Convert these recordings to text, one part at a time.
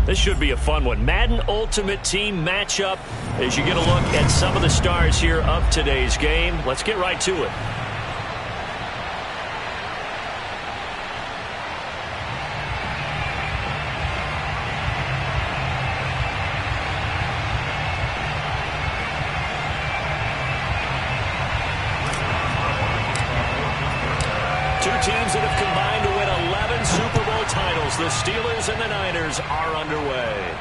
This should be a fun one. Madden Ultimate Team matchup as you get a look at some of the stars here of today's game. Let's get right to it. Two teams that have combined to win 11 Super Bowl titles. The Steelers and the Niners are underway.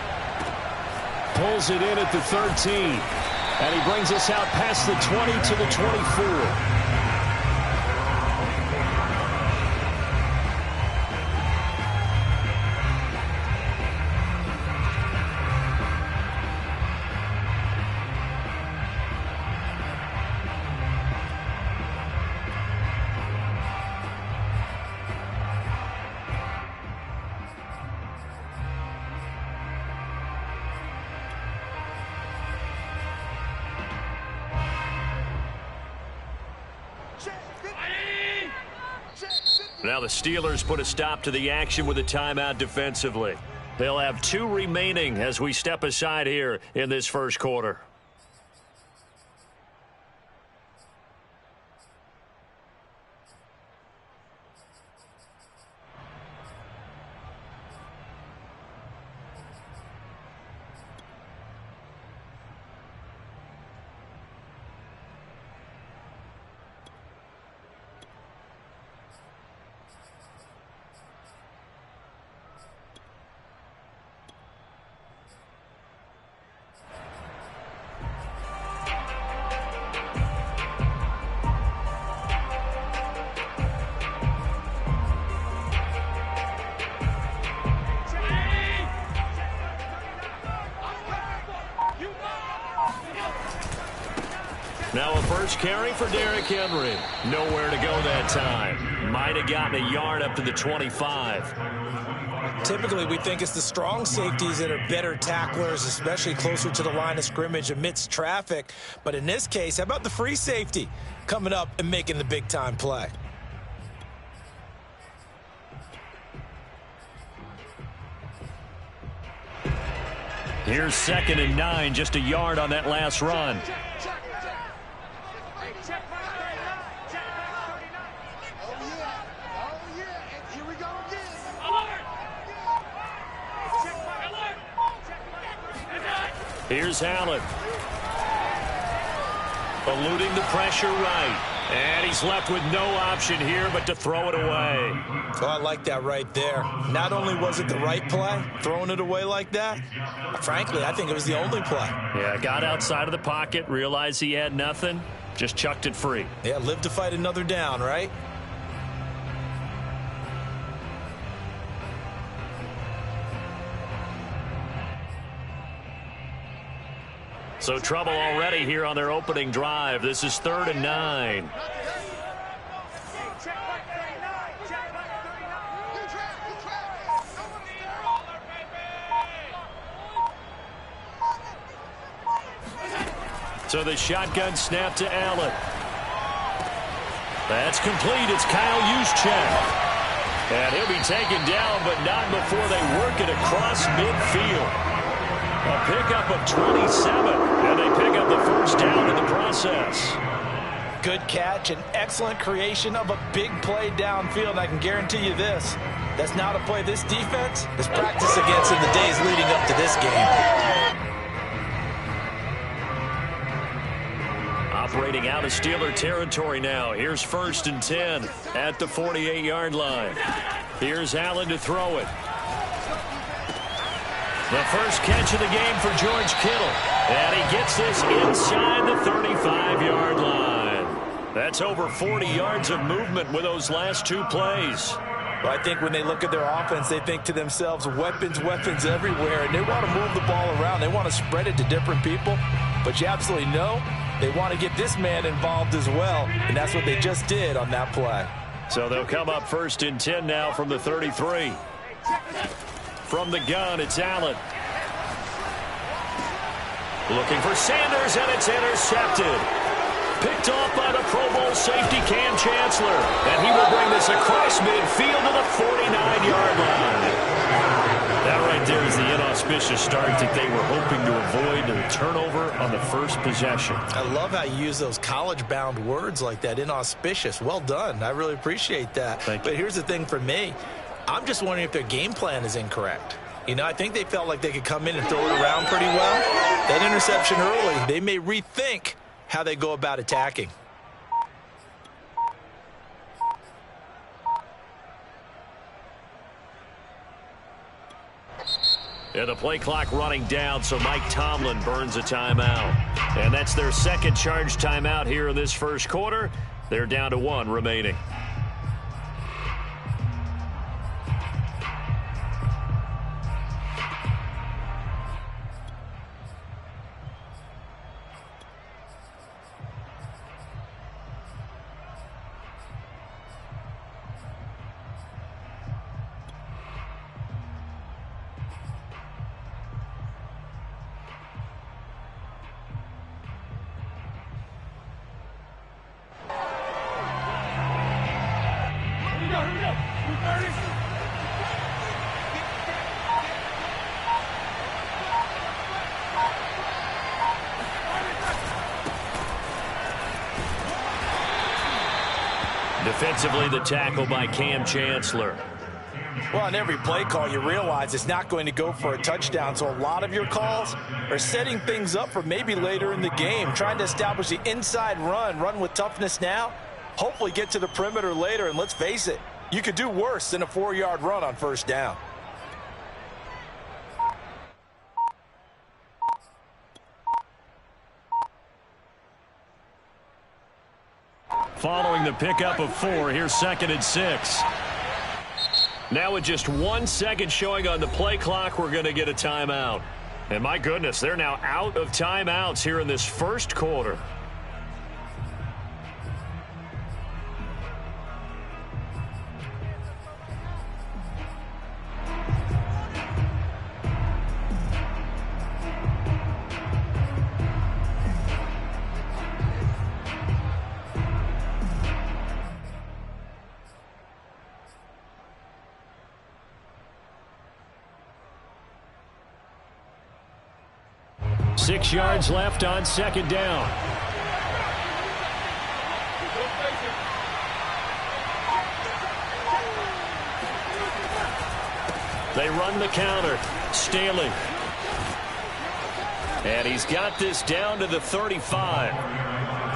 Pulls it in at the 13. And he brings us out past the 20 to the 24. Now the Steelers put a stop to the action with a timeout defensively. They'll have 2 remaining as we step aside here in this first quarter. Now a first carry for Derrick Henry. Nowhere to go that time. Might have gotten a yard up to the 25. Typically, we think it's the strong safeties that are better tacklers, especially closer to the line of scrimmage amidst traffic. But in this case, how about the free safety coming up and making the big-time play? Here's 2nd and 9, just a yard on that last run. Here's Allen. Eluding the pressure right. And he's left with no option here but to throw it away. Oh, I like that right there. Not only was it the right play, throwing it away like that, frankly, I think it was the only play. Yeah, got outside of the pocket, realized he had nothing, just chucked it free. Yeah, live to fight another down, right? So trouble already here on their opening drive. This is 3rd and 9. So the shotgun snap to Allen. That's complete. It's Kyle Juszczyk. And he'll be taken down, but not before they work it across midfield. A pickup of 27, and they pick up the first down in the process. Good catch and excellent creation of a big play downfield. I can guarantee you this. That's not a play this defense has practiced against in the days leading up to this game. Operating out of Steeler territory now. Here's 1st and 10 at the 48-yard line. Here's Allen to throw it. The first catch of the game for George Kittle. And he gets this inside the 35-yard line. That's over 40 yards of movement with those last 2 plays. Well, I think when they look at their offense, they think to themselves, weapons, weapons everywhere. And they want to move the ball around. They want to spread it to different people. But you absolutely know they want to get this man involved as well. And that's what they just did on that play. So they'll come up 1st and 10 now from the 33. From the gun, it's Allen. Looking for Sanders, and it's intercepted. Picked off by the Pro Bowl safety Cam Chancellor. And he will bring this across midfield to the 49-yard line. That right there is the auspicious start that they were hoping to avoid a turnover on the first possession. I love how you use those college-bound words like that, inauspicious. Well done. I really appreciate that. But here's the thing for me. I'm just wondering if their game plan is incorrect. You know, I think they felt like they could come in and throw it around pretty well. That interception early, they may rethink how they go about attacking. And the play clock running down, so Mike Tomlin burns a timeout. And that's their second charge timeout here in this first quarter. They're down to 1 remaining. Defensively, the tackle by Cam Chancellor. Well, on every play call, you realize it's not going to go for a touchdown, so a lot of your calls are setting things up for maybe later in the game, trying to establish the inside run with toughness now, hopefully get to the perimeter later, and let's face it, you could do worse than a 4-yard run on first down. Following the pickup of 4, here's 2nd and 6. Now with just 1 second showing on the play clock, we're going to get a timeout. And my goodness, they're now out of timeouts here in this first quarter. Six yards left on second down. They run the counter. Staley. And he's got this down to the 35.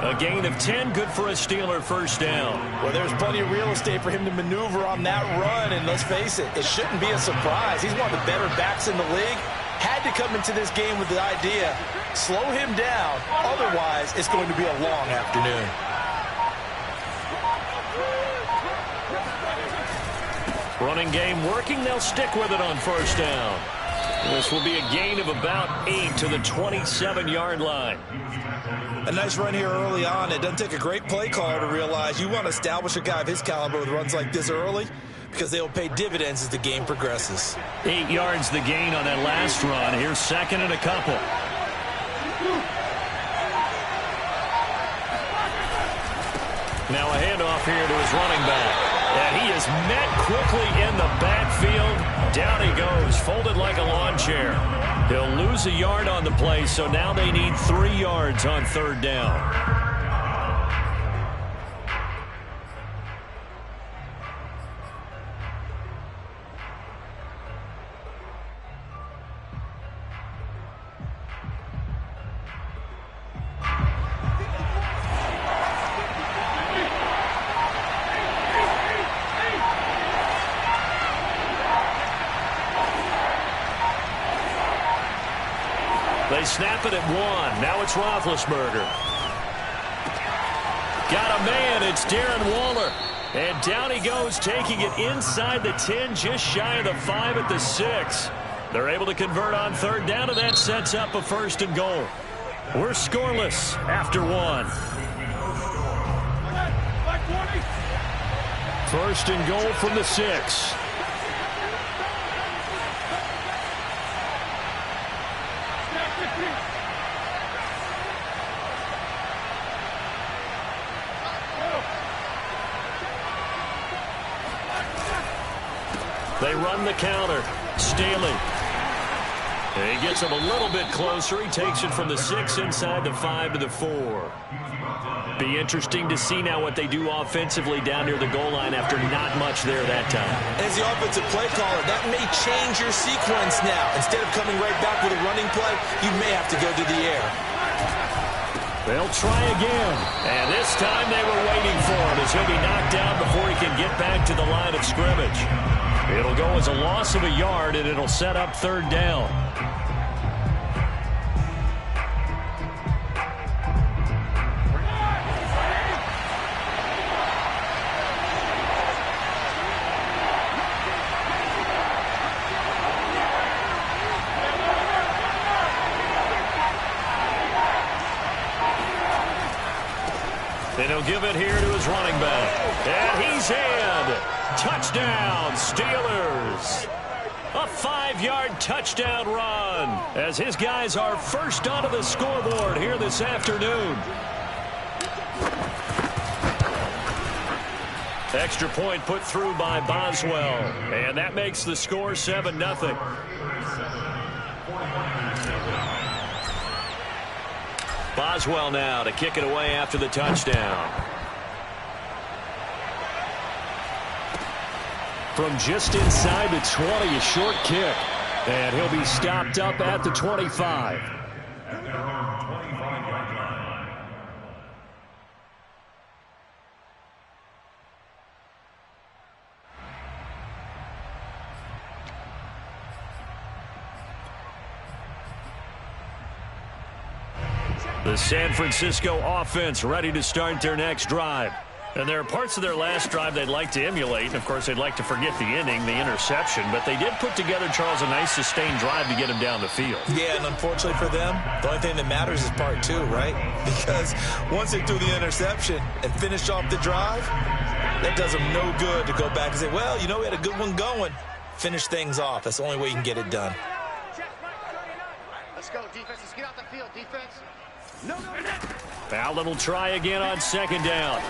A gain of 10, good for a Steeler first down. Well, there's plenty of real estate for him to maneuver on that run, and let's face it, it shouldn't be a surprise. He's one of the better backs in the league. Had to come into this game with the idea, slow him down, otherwise it's going to be a long afternoon. Running game working, they'll stick with it on first down. This will be a gain of about 8 to the 27-yard line. A nice run here early on. It doesn't take a great play call to realize you want to establish a guy of his caliber with runs like this early, because they will pay dividends as the game progresses. 8 yards the gain on that last run. Here's 2nd and a couple. Now a handoff here to his running back. And he is met quickly in the backfield. Down he goes, folded like a lawn chair. He'll lose a yard on the play, so now they need 3 yards on third down. They snap it at 1. Now it's Roethlisberger. Got a man. It's Darren Waller. And down he goes, taking it inside the 10, just shy of the 5 at the 6. They're able to convert on third down, and that sets up a 1st and goal. We're scoreless after 1. 1st and goal from the 6. They run the counter. Staley. He gets him a little bit closer. He takes it from the 6 inside the 5 to the 4. Be interesting to see now what they do offensively down near the goal line after not much there that time. As the offensive play caller, that may change your sequence now. Instead of coming right back with a running play, you may have to go to the air. They'll try again. And this time they were waiting for him as he'll be knocked down before he can get back to the line of scrimmage. It'll go as a loss of a yard, and it'll set up 3rd down. And he'll give it here to his running back. And he's in. Touchdown, Steelers. A 5-yard touchdown run as his guys are first onto the scoreboard here this afternoon. Extra point put through by Boswell. And that makes the score 7-0. Boswell now to kick it away after the touchdown. From just inside the 20, a short kick. And he'll be stopped up at the 25. The San Francisco offense ready to start their next drive. And there are parts of their last drive they'd like to emulate. And, of course, they'd like to forget the inning, the interception. But they did put together, Charles, a nice sustained drive to get him down the field. Yeah, and unfortunately for them, the only thing that matters is part 2, right? Because once they threw the interception and finished off the drive, that does them no good to go back and say, well, you know, we had a good one going. Finish things off. That's the only way you can get it done. Let's go, defense. Let's get out the field, defense. Allen will try again on 2nd down.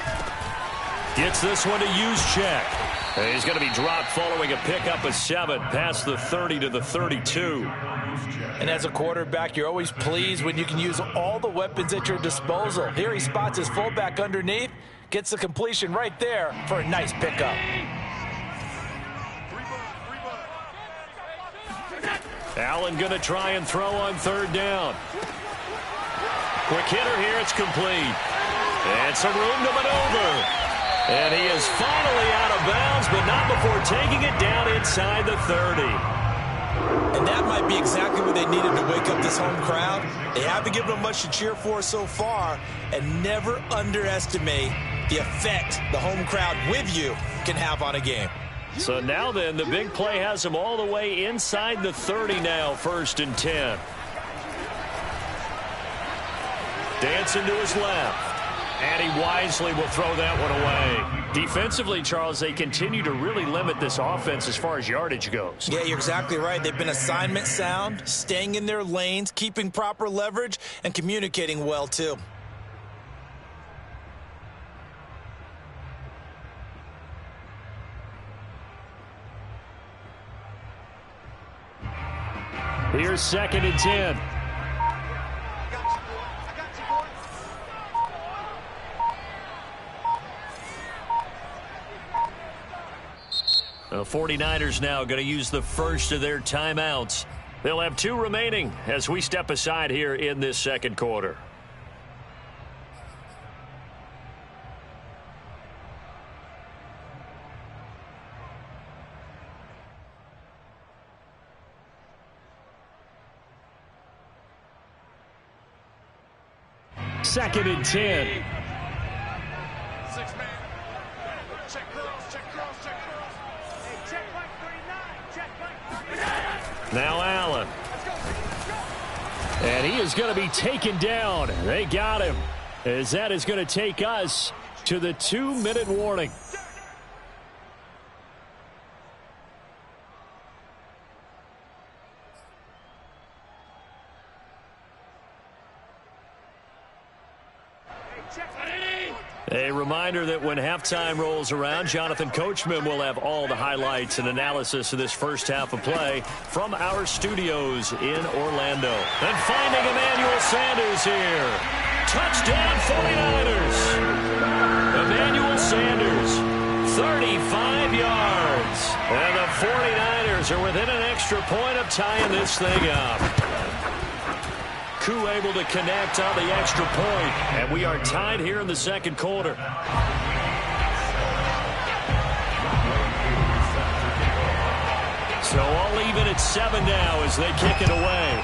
Gets this one to Juszczyk. He's going to be dropped following a pickup of 7 past the 30 to the 32. And as a quarterback, you're always pleased when you can use all the weapons at your disposal. Here he spots his fullback underneath, gets the completion right there for a nice pickup. Allen going to try and throw on 3rd down. Quick hitter here, it's complete. And some room to maneuver. And he is finally out of bounds, but not before taking it down inside the 30. And that might be exactly what they needed to wake up this home crowd. They haven't given them much to cheer for so far, and never underestimate the effect the home crowd with you can have on a game. So now then, the big play has him all the way inside the 30 now, 1st and 10. Dancing to his left. And he wisely will throw that one away. Defensively, Charles, they continue to really limit this offense as far as yardage goes. Yeah, you're exactly right. They've been assignment sound, staying in their lanes, keeping proper leverage, and communicating well, too. Here's 2nd and 10. The 49ers now going to use the first of their timeouts. They'll have 2 remaining as we step aside here in this 2nd quarter. Second and 10. Now Allen. And he is going to be taken down. They got him. As that is going to take us to the 2-minute warning. A reminder that when halftime rolls around, Jonathan Coachman will have all the highlights and analysis of this first half of play from our studios in Orlando. And finding Emmanuel Sanders here. Touchdown 49ers. Emmanuel Sanders, 35 yards. And the 49ers are within an extra point of tying this thing up. Koo able to connect on the extra point, and we are tied here in the second quarter. So all even at 7 now as they kick it away.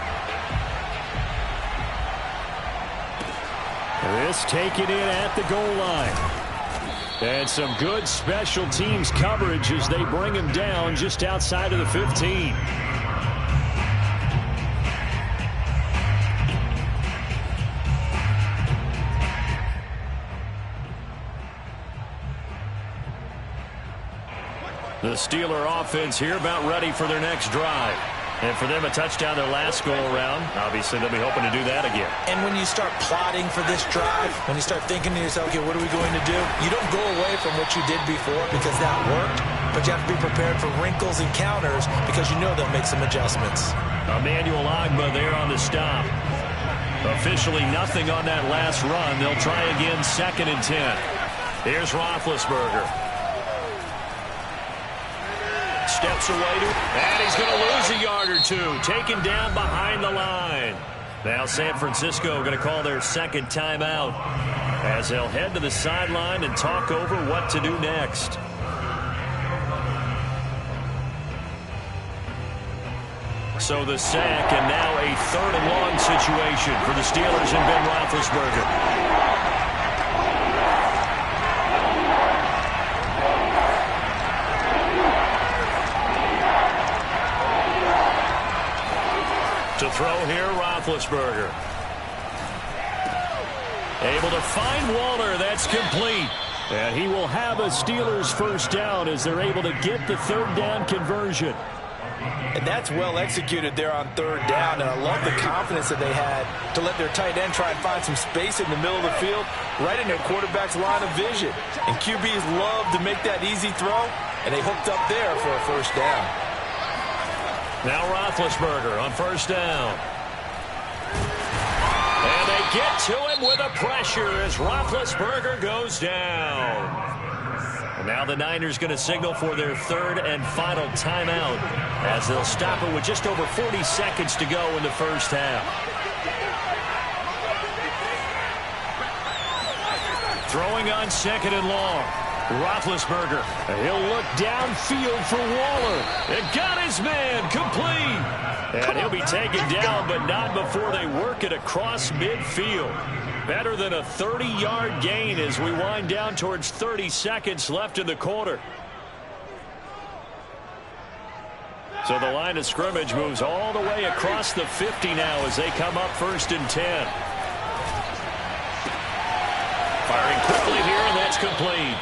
This taken in at the goal line. And some good special teams coverage as they bring him down just outside of the 15. The Steeler offense here about ready for their next drive. And for them, a touchdown their last go-around. Obviously, they'll be hoping to do that again. And when you start plotting for this drive, when you start thinking to yourself, okay, what are we going to do? You don't go away from what you did before because that worked, but you have to be prepared for wrinkles and counters because you know they'll make some adjustments. Emmanuel Ogbah there on the stop. Officially nothing on that last run. They'll try again, 2nd and 10. Here's Roethlisberger. Steps away and he's going to lose a yard or two. Taken down behind the line. Now San Francisco going to call their second timeout as they'll head to the sideline and talk over what to do next. So the sack and now a 3rd and long situation for the Steelers and Ben Roethlisberger. To throw here, Roethlisberger. Able to find Waller. That's complete. And he will have a Steelers first down as they're able to get the 3rd down conversion. And that's well executed there on 3rd down. And I love the confidence that they had to let their tight end try and find some space in the middle of the field, right in their quarterback's line of vision. And QBs love to make that easy throw, and they hooked up there for a first down. Now Roethlisberger on 1st down. And they get to him with a pressure as Roethlisberger goes down. And now the Niners going to signal for their 3rd and final timeout as they'll stop it with just over 40 seconds to go in the first half. Throwing on 2nd and long. Roethlisberger. He'll look downfield for Waller. And got his man complete. And he'll be taken down, but not before they work it across midfield. Better than a 30-yard gain as we wind down towards 30 seconds left in the quarter. So the line of scrimmage moves all the way across the 50 now as they come up 1st and 10. Firing quickly here, and that's complete.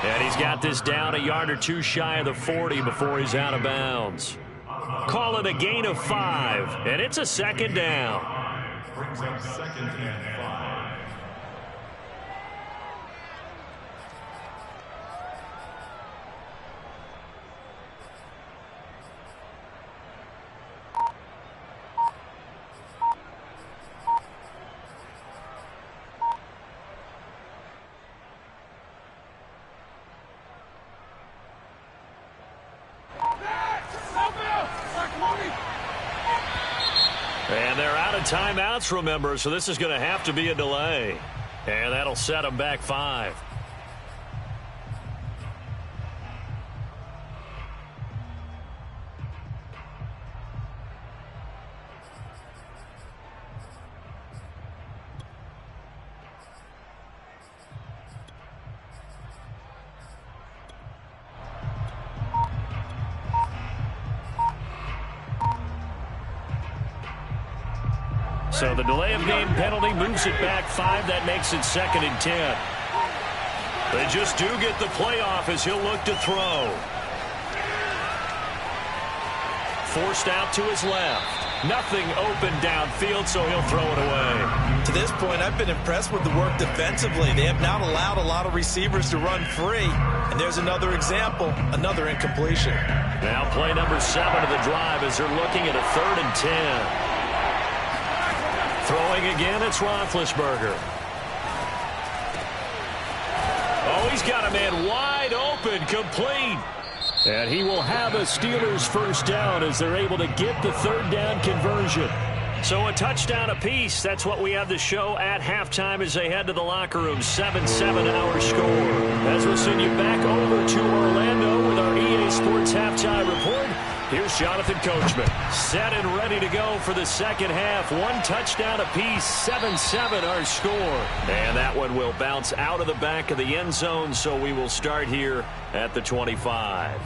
And he's got this down a yard or two shy of the 40 before he's out of bounds. Call it a gain of 5, and it's a 2nd down. Brings up 2nd and 5. And they're out of timeouts, remember, so this is going to have to be a delay. And that'll set them back 5. So the delay of game penalty moves it back 5. That makes it 2nd and 10. They just do get the playoff as he'll look to throw. Forced out to his left. Nothing open downfield, so he'll throw it away. To this point, I've been impressed with the work defensively. They have not allowed a lot of receivers to run free. And there's another example, another incompletion. Now play number 7 of the drive as they're looking at a 3rd and 10. Throwing again, it's Roethlisberger. Oh, he's got a man wide open, complete. And he will have a Steelers first down as they're able to get the 3rd down conversion. So a touchdown apiece. That's what we have to show at halftime as they head to the locker room. 7-7 our score. As we'll send you back over to Orlando with our EA Sports Halftime Report. Here's Jonathan Coachman. Set and ready to go for the second half. 1 touchdown apiece. 7-7 our score. And that one will bounce out of the back of the end zone. So we will start here at the 25.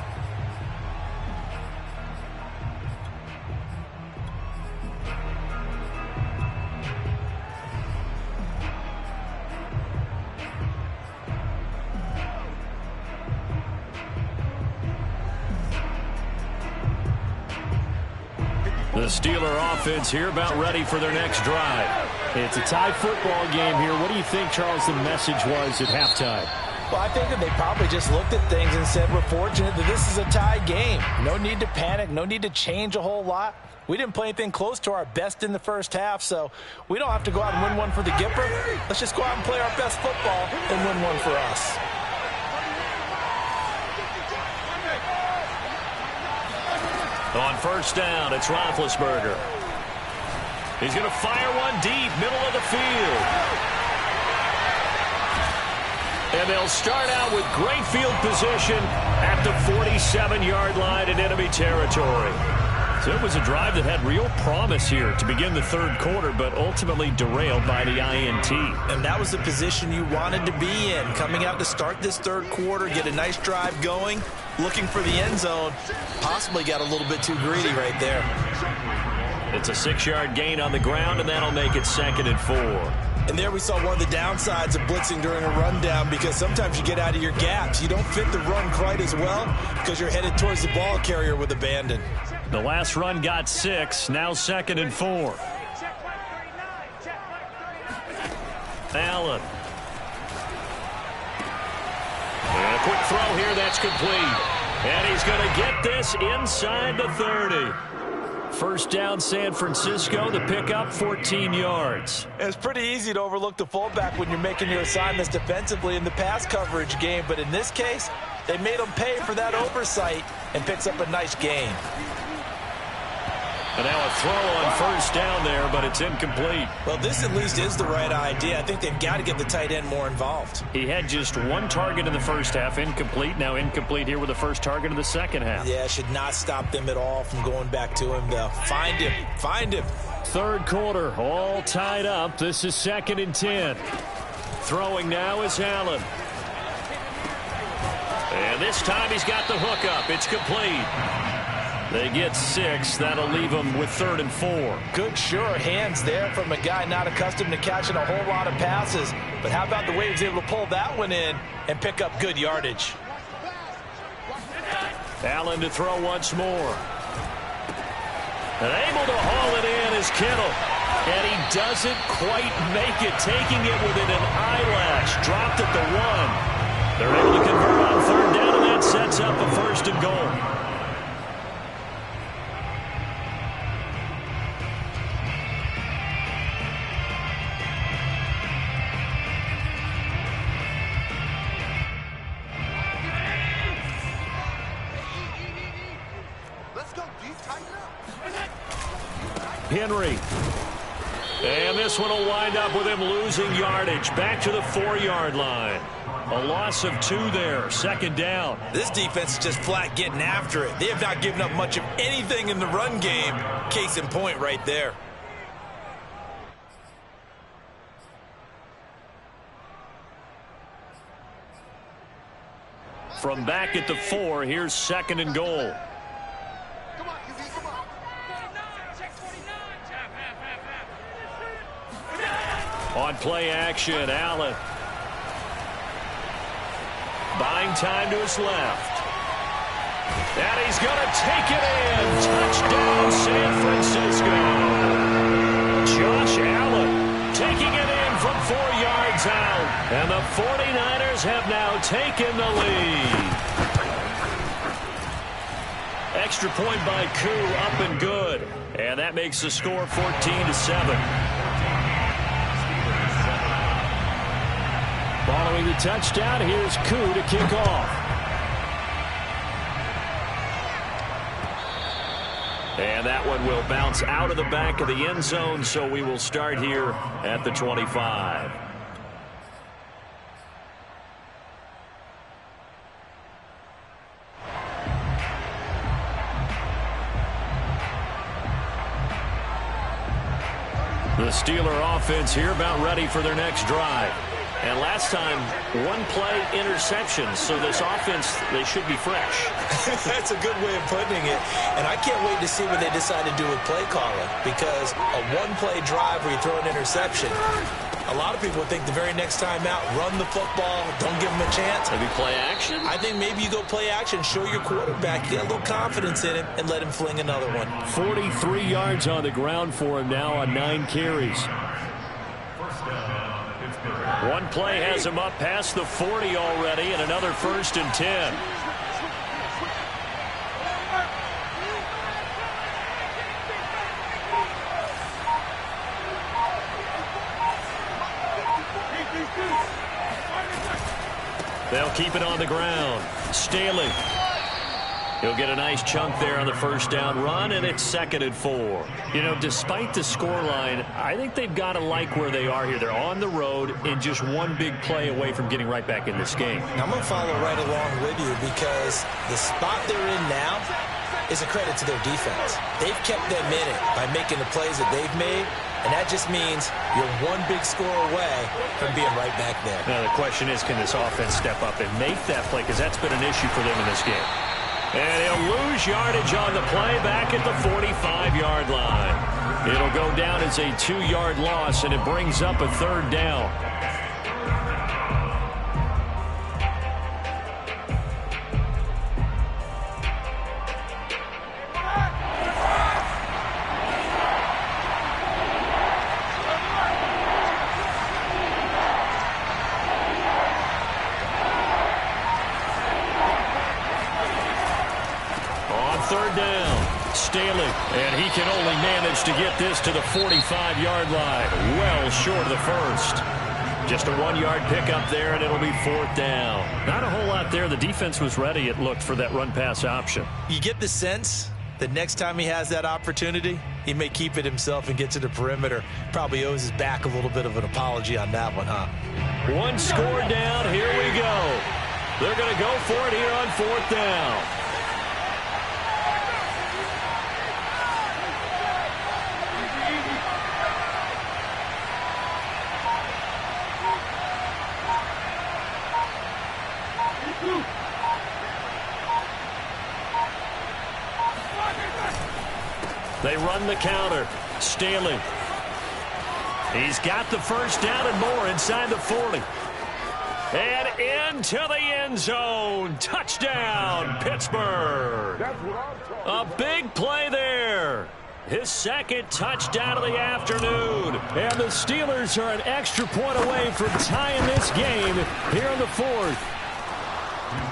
The Steeler offense here about ready for their next drive. It's a tie football game here. What do you think, Charles, the message was at halftime? Well, I think that they probably just looked at things and said, we're fortunate that this is a tie game. No need to panic. No need to change a whole lot. We didn't play anything close to our best in the first half, so we don't have to go out and win one for the Gipper. Let's just go out and play our best football and win one for us. On first down, it's Roethlisberger. He's going to fire one deep, middle of the field. And they'll start out with great field position at the 47-yard line in enemy territory. So it was a drive that had real promise here to begin the 3rd quarter, but ultimately derailed by the INT. And that was the position you wanted to be in. Coming out to start this 3rd quarter, get a nice drive going, looking for the end zone. Possibly got a little bit too greedy right there. It's a 6-yard gain on the ground, and that'll make it 2nd and 4. And there we saw one of the downsides of blitzing during a rundown, because sometimes you get out of your gaps. You don't fit the run quite as well because you're headed towards the ball carrier with abandon. The last run got 6, now 2nd and 4. Allen. And a quick throw here, that's complete. And he's going to get this inside the 30. First down, San Francisco. The pickup, 14 yards. It's pretty easy to overlook the fullback when you're making your assignments defensively in the pass coverage game. But in this case, they made him pay for that oversight and picks up a nice gain. And now a throw on first down there, but it's incomplete. Well, this at least is the right idea. I think they've got to get the tight end more involved. He had just 1 target in the first half, incomplete. Now incomplete here with the first target of the second half. Yeah, should not stop them at all from going back to him, though. Find him. Find him. 3rd quarter, all tied up. This is 2nd and 10. Throwing now is Allen. And this time he's got the hook up. It's complete. They get 6. That'll leave them with 3rd and 4. Good, sure hands there from a guy not accustomed to catching a whole lot of passes. But how about the way he was able to pull that one in and pick up good yardage? Allen to throw once more. And able to haul it in is Kittle. And he doesn't quite make it, taking it within an eyelash. Dropped at the 1. They're able to convert on 3rd down, and that sets up a 1st and goal. Henry. And this one will wind up with him losing yardage. Back to the 4-yard line. A loss of 2 there. 2nd down. This defense is just flat getting after it. They have not given up much of anything in the run game. Case in point right there. From back at the 4, here's 2nd and goal. On play action, Allen. Buying time to his left. And he's going to take it in. Touchdown, San Francisco. Josh Allen taking it in from 4 yards out. And the 49ers have now taken the lead. Extra point by Koo, up and good. And that makes the score 14-7. Following the touchdown, here's Koo to kick off. And that one will bounce out of the back of the end zone, so we will start here at the 25. The Steeler offense here about ready for their next drive. And last time, one play interception. So this offense, they should be fresh. That's a good way of putting it. And I can't wait to see what they decide to do with play calling. Because a one-play drive where you throw an interception, a lot of people would think the very next time out, run the football, don't give them a chance. Maybe play action? I think maybe you go play action, show your quarterback, get a little confidence in him, and let him fling another one. 43 yards on the ground for him now on 9 carries. One play has him up past the 40 already, and another 1st and 10. They'll keep it on the ground. Staley. He'll get a nice chunk there on the 1st down run, and it's 2nd and 4. You know, despite the scoreline, I think they've got to like where they are here. They're on the road and just one big play away from getting right back in this game. I'm going to follow right along with you because the spot they're in now is a credit to their defense. They've kept them in it by making the plays that they've made, and that just means you're one big score away from being right back there. Now, the question is, can this offense step up and make that play? Because that's been an issue for them in this game. And he'll lose yardage on the play back at the 45-yard line. It'll go down as a 2-yard loss, and it brings up a 3rd down. And he can only manage to get this to the 45-yard line. Well short of the 1st. Just a 1-yard pickup there, and it'll be 4th down. Not a whole lot there. The defense was ready, it looked, for that run-pass option. You get the sense that next time he has that opportunity, he may keep it himself and get to the perimeter. Probably owes his back a little bit of an apology on that one, huh? One score down. Here we go. They're going to go for it here on 4th down. They run the counter. Staley. He's got the 1st down and more inside the 40. And into the end zone. Touchdown, Pittsburgh. A big play there. His 2nd touchdown of the afternoon. And the Steelers are an extra point away from tying this game here in the 4th.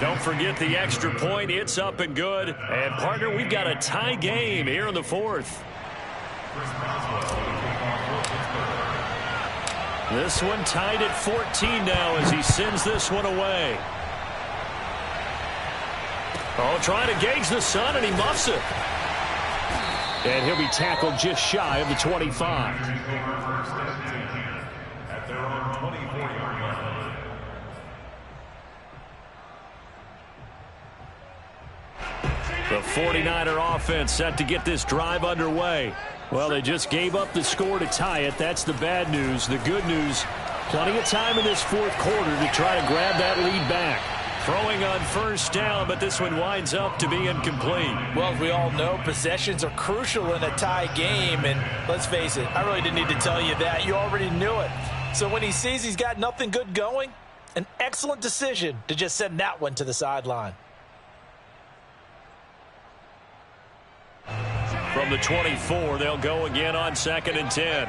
Don't forget the extra point. It's up and good. And, partner, we've got a tie game here in the 4th. This one tied at 14 now as he sends this one away. Oh, trying to gauge the sun, and he muffs it. And he'll be tackled just shy of the 25. The 49er offense set to get this drive underway. Well, they just gave up the score to tie it. That's the bad news. The good news, plenty of time in this 4th quarter to try to grab that lead back. Throwing on 1st down, but this one winds up to be incomplete. Well, as we all know, possessions are crucial in a tie game. And let's face it, I really didn't need to tell you that. You already knew it. So when he sees he's got nothing good going, an excellent decision to just send that one to the sideline. From the 24, they'll go again on 2nd and 10.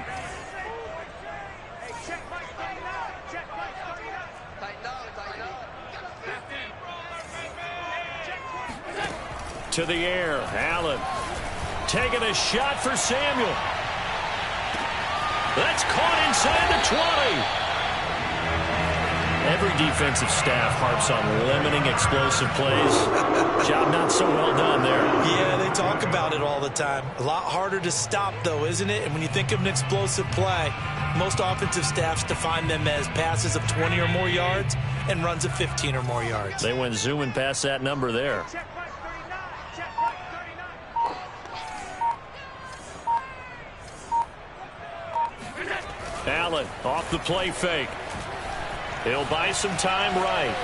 To the air, Allen taking a shot for Samuel. That's caught inside the 20. Every defensive staff harps on limiting explosive plays. Job not so well done there. Yeah, they talk about it all the time. A lot harder to stop, though, isn't it? And when you think of an explosive play, most offensive staffs define them as passes of 20 or more yards and runs of 15 or more yards. They went zooming past that number there. Allen off the play fake. He'll buy some time right.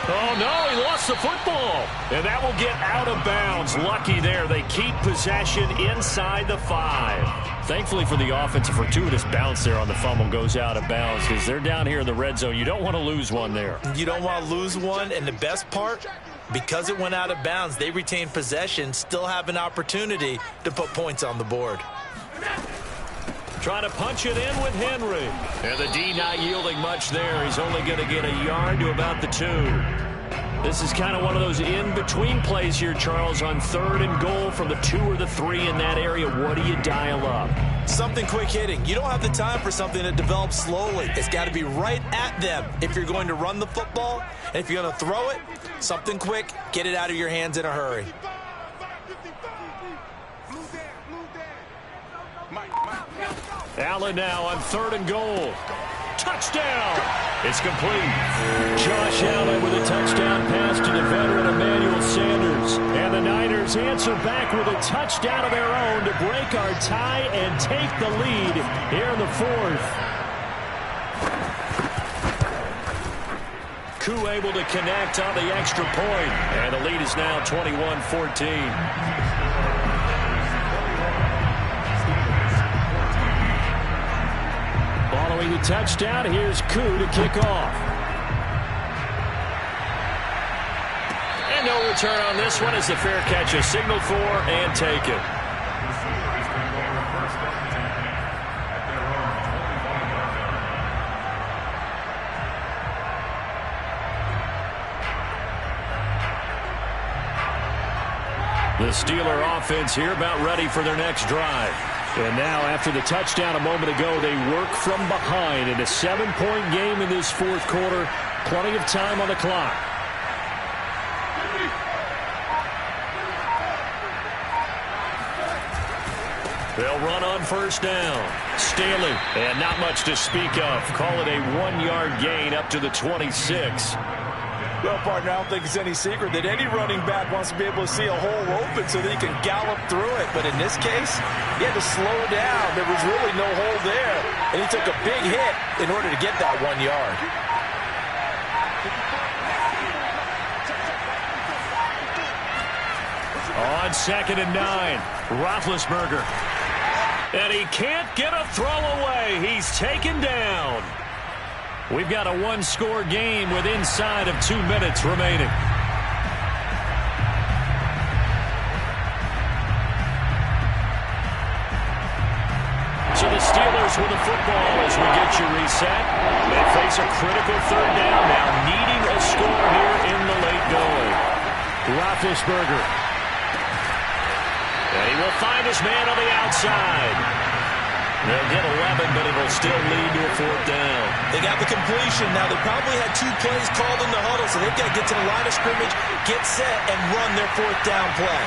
Oh, no, he lost the football. And that will get out of bounds. Lucky there. They keep possession inside the 5. Thankfully for the offense, a fortuitous bounce there on the fumble goes out of bounds because they're down here in the red zone. You don't want to lose one there. You don't want to lose one, and the best part, because it went out of bounds, they retain possession, still have an opportunity to put points on the board. Trying to punch it in with Henry. And the D not yielding much there. He's only going to get a yard to about the 2. This is kind of one of those in-between plays here, Charles, on 3rd and goal from the 2 or the 3 in that area. What do you dial up? Something quick hitting. You don't have the time for something that develops slowly. It's got to be right at them if you're going to run the football. And if you're going to throw it, something quick, get it out of your hands in a hurry. Allen now on 3rd and goal. Touchdown! It's complete. Josh Allen with a touchdown pass to the veteran Emmanuel Sanders. And the Niners answer back with a touchdown of their own to break our tie and take the lead here in the 4th. Koo able to connect on the extra point. And the lead is now 21-14. Following the touchdown, here's Koo to kick off. And no return on this one as the fair catch is signaled for and taken. The Steeler offense here about ready for their next drive. And now, after the touchdown a moment ago, they work from behind in a 7-point game in this 4th quarter. Plenty of time on the clock. They'll run on 1st down. Staley, and not much to speak of. Call it a 1-yard gain up to the 26. Well, partner, I don't think it's any secret that any running back wants to be able to see a hole open so that he can gallop through it. But in this case, he had to slow down. There was really no hole there. And he took a big hit in order to get that 1 yard. On 2nd and 9, Roethlisberger. And he can't get a throw away. He's taken down. We've got a 1-score game with inside of 2 minutes remaining. So the Steelers with the football as we get you reset. They face a critical 3rd down now, needing a score here in the late going. Roethlisberger. And he will find his man on the outside. They'll get 11, but it'll still lead to a 4th down. They got the completion. Now, they probably had 2 plays called in the huddle, so they've got to get to the line of scrimmage, get set, and run their 4th down play.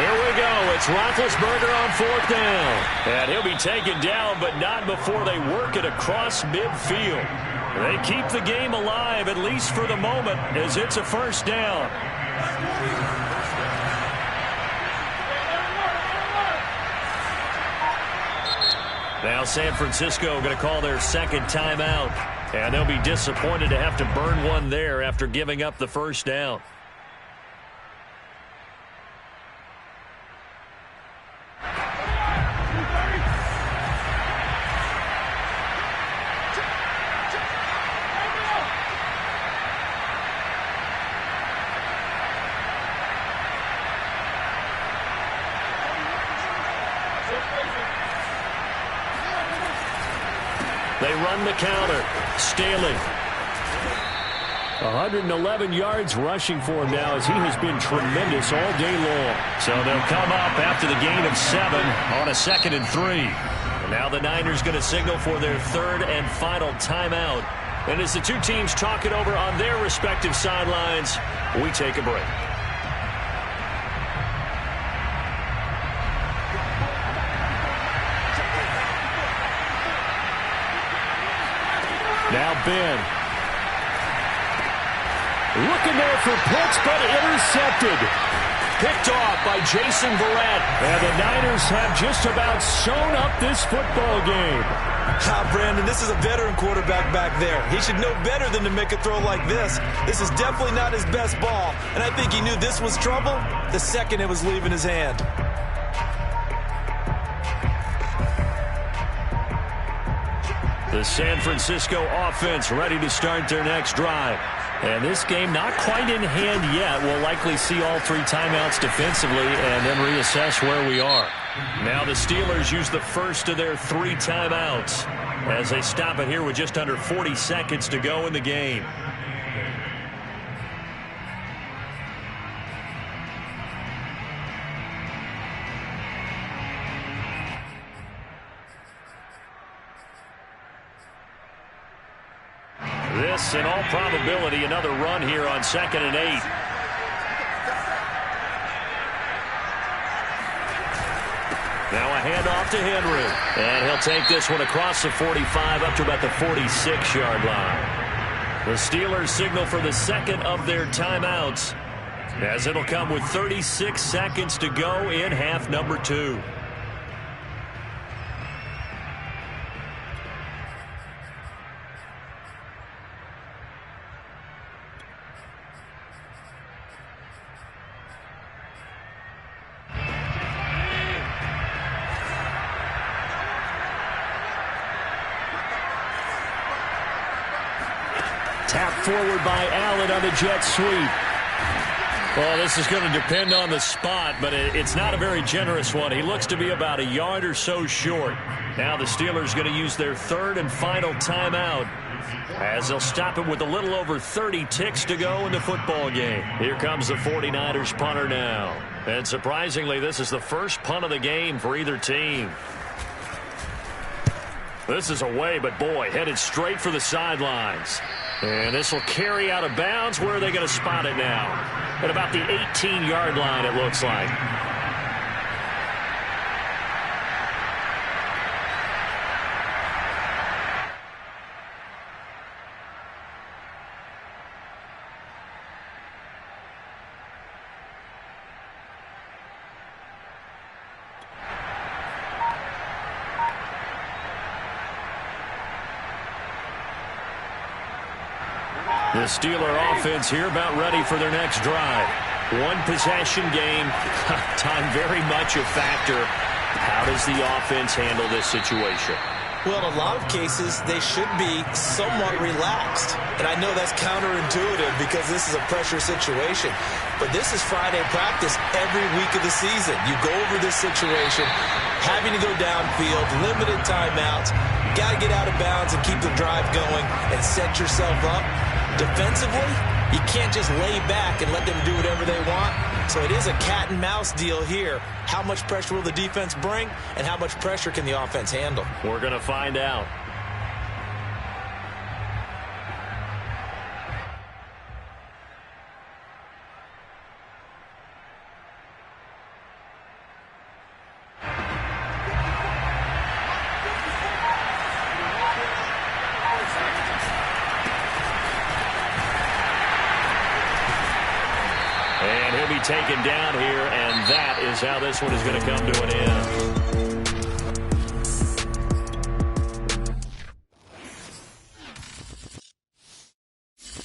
Here we go. It's Roethlisberger on 4th down. And he'll be taken down, but not before they work it across midfield. They keep the game alive, at least for the moment, as it's a 1st down. Now San Francisco going to call their 2nd timeout. And they'll be disappointed to have to burn one there after giving up the 1st down. They run the counter. Staley. 111 yards rushing for him now as he has been tremendous all day long. So they'll come up after the gain of 7 on a 2nd and 3. And now the Niners going to signal for their 3rd and final timeout. And as the two teams talk it over on their respective sidelines, we take a break. Now Ben. Looking there for Pitts, but intercepted. Picked off by Jason Verrett. And the Niners have just about sewn up this football game. Brandon, this is a veteran quarterback back there. He should know better than to make a throw like this. This is definitely not his best ball. And I think he knew this was trouble the second it was leaving his hand. The San Francisco offense ready to start their next drive. And this game not quite in hand yet. We'll likely see all 3 timeouts defensively and then reassess where we are. Now the Steelers use the first of their 3 timeouts as they stop it here with just under 40 seconds to go in the game. This, in all probability, another run here on 2nd and 8. Now a handoff to Henry. And he'll take this one across the 45 up to about the 46-yard line. The Steelers signal for the 2nd of their timeouts, as it'll come with 36 seconds to go in half number 2. Tapped forward by Allen on the jet sweep. Well, this is going to depend on the spot, but it's not a very generous one. He looks to be about a yard or so short. Now the Steelers going to use their 3rd and final timeout as they'll stop it with a little over 30 ticks to go in the football game. Here comes the 49ers punter now. And surprisingly, this is the first punt of the game for either team. This is away, but boy, headed straight for the sidelines. And this will carry out of bounds. Where are they going to spot it now? At about the 18-yard line, it looks like. The Steeler offense here about ready for their next drive. 1 possession game. Time very much a factor. How does the offense handle this situation? Well, in a lot of cases, they should be somewhat relaxed. And I know that's counterintuitive because this is a pressure situation. But this is Friday practice every week of the season. You go over this situation, having to go downfield, limited timeouts, got to get out of bounds and keep the drive going and set yourself up. Defensively, you can't just lay back and let them do whatever they want. So it is a cat and mouse deal here. How much pressure will the defense bring, and how much pressure can the offense handle? We're going to find out. Taken down here, and that is how this one is going to come to an end.